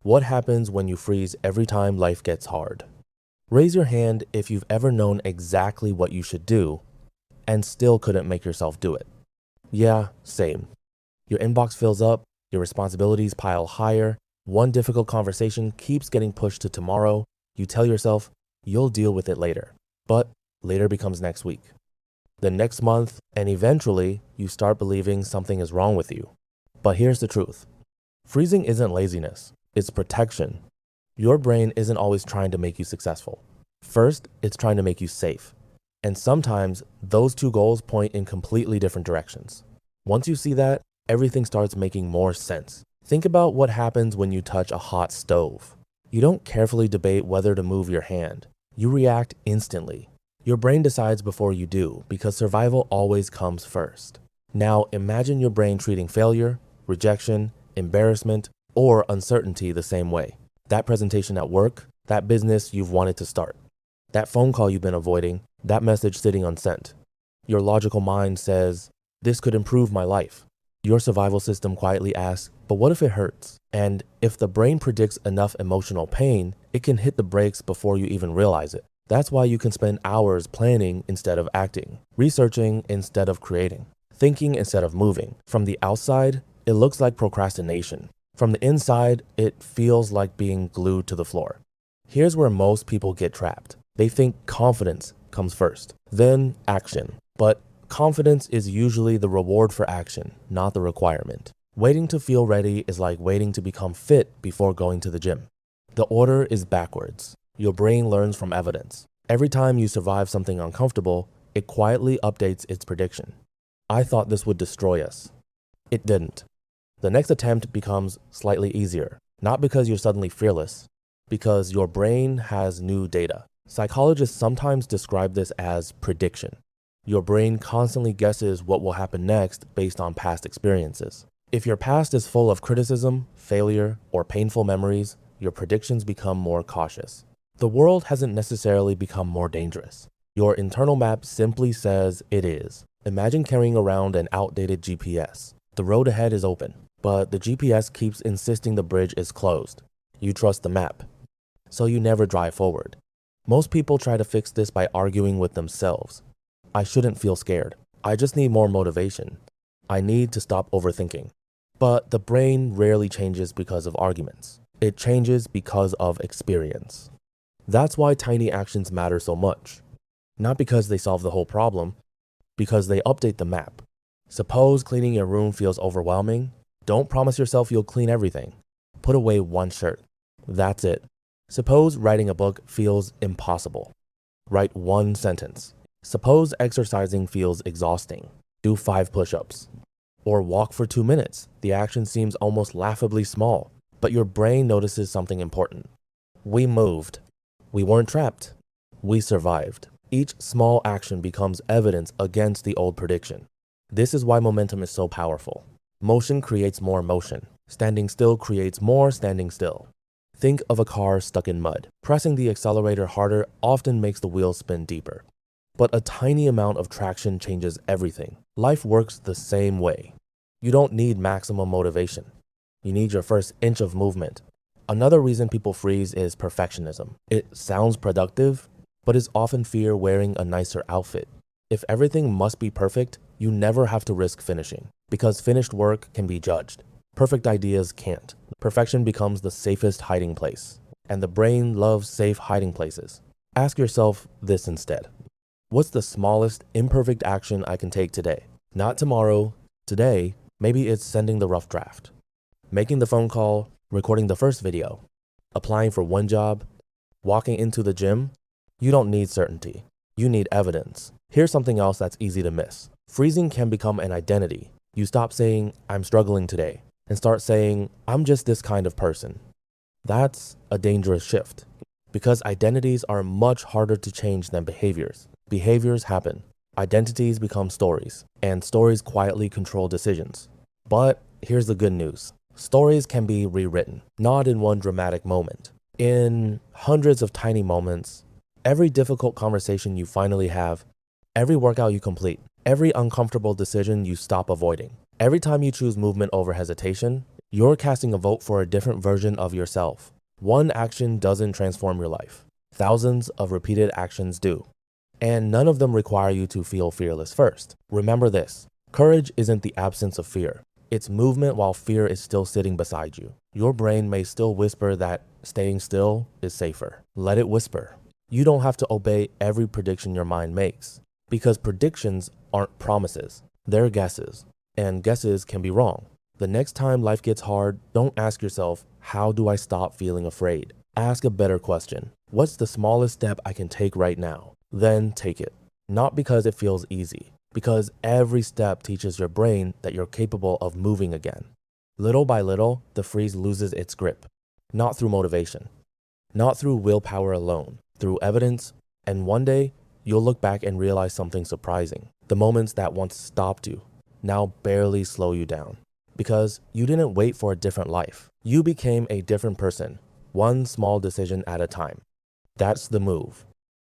What happens when you freeze every time life gets hard? Raise your hand if you've ever known exactly what you should do and still couldn't make yourself do it. Yeah, same. Your inbox fills up, your responsibilities pile higher, one difficult conversation keeps getting pushed to tomorrow. You tell yourself, you'll deal with it later. But later becomes next week, the next month, and eventually you start believing something is wrong with you. But here's the truth. Freezing isn't laziness, it's protection. Your brain isn't always trying to make you successful. First, it's trying to make you safe. And sometimes those two goals point in completely different directions. Once you see that, everything starts making more sense. Think about what happens when you touch a hot stove. You don't carefully debate whether to move your hand. You react instantly. Your brain decides before you do because survival always comes first. Now imagine your brain treating failure, rejection, embarrassment, or uncertainty the same way. That presentation at work, that business you've wanted to start, that phone call you've been avoiding, that message sitting unsent. Your logical mind says, this could improve my life. Your survival system quietly asks, but what if it hurts? And if the brain predicts enough emotional pain, it can hit the brakes before you even realize it. That's why you can spend hours planning instead of acting, researching instead of creating, thinking instead of moving. From the outside, it looks like procrastination. From the inside, it feels like being glued to the floor. Here's where most people get trapped. They think confidence comes first, then action. But confidence is usually the reward for action, not the requirement. Waiting to feel ready is like waiting to become fit before going to the gym. The order is backwards. Your brain learns from evidence. Every time you survive something uncomfortable, it quietly updates its prediction. I thought this would destroy us. It didn't. The next attempt becomes slightly easier, not because you're suddenly fearless, because your brain has new data. Psychologists sometimes describe this as prediction. Your brain constantly guesses what will happen next based on past experiences. If your past is full of criticism, failure, or painful memories, your predictions become more cautious. The world hasn't necessarily become more dangerous. Your internal map simply says it is. Imagine carrying around an outdated GPS. The road ahead is open, but the GPS keeps insisting the bridge is closed. You trust the map, so you never drive forward. Most people try to fix this by arguing with themselves. I shouldn't feel scared. I just need more motivation. I need to stop overthinking. But the brain rarely changes because of arguments. It changes because of experience. That's why tiny actions matter so much. Not because they solve the whole problem, because they update the map. Suppose cleaning your room feels overwhelming. Don't promise yourself you'll clean everything. Put away one shirt. That's it. Suppose writing a book feels impossible. Write one sentence. Suppose exercising feels exhausting. Do 5 push-ups. Or walk for 2 minutes. The action seems almost laughably small, but your brain notices something important. We moved. We weren't trapped. We survived. Each small action becomes evidence against the old prediction. This is why momentum is so powerful. Motion creates more motion. Standing still creates more standing still. Think of a car stuck in mud. Pressing the accelerator harder often makes the wheels spin deeper. But a tiny amount of traction changes everything. Life works the same way. You don't need maximum motivation. You need your first inch of movement. Another reason people freeze is perfectionism. It sounds productive, but is often fear wearing a nicer outfit. If everything must be perfect, you never have to risk finishing, because finished work can be judged. Perfect ideas can't. Perfection becomes the safest hiding place, and the brain loves safe hiding places. Ask yourself this instead. What's the smallest imperfect action I can take today? Not tomorrow, today. Maybe it's sending the rough draft, making the phone call, recording the first video, applying for one job, walking into the gym. You don't need certainty. You need evidence. Here's something else that's easy to miss. Freezing can become an identity. You stop saying, I'm struggling today, and start saying, I'm just this kind of person. That's a dangerous shift, because identities are much harder to change than behaviors. Behaviors happen. Identities become stories, and stories quietly control decisions. But here's the good news. Stories can be rewritten, not in one dramatic moment. In hundreds of tiny moments, every difficult conversation you finally have, every workout you complete, every uncomfortable decision you stop avoiding. Every time you choose movement over hesitation, You're casting a vote for a different version of yourself. One action doesn't transform your life. Thousands of repeated actions do. And none of them require you to feel fearless first. Remember this, courage isn't the absence of fear. It's movement while fear is still sitting beside you. Your brain may still whisper that staying still is safer. Let it whisper. You don't have to obey every prediction your mind makes, because predictions aren't promises, they're guesses, and guesses can be wrong. The next time life gets hard, don't ask yourself, how do I stop feeling afraid? Ask a better question. What's the smallest step I can take right now? Then take it. Not because it feels easy, because every step teaches your brain that you're capable of moving again. Little by little, the freeze loses its grip. Not through motivation, not through willpower alone, through evidence, and one day, you'll look back and realize something surprising. The moments that once stopped you now barely slow you down. Because you didn't wait for a different life. You became a different person, one small decision at a time. That's the move.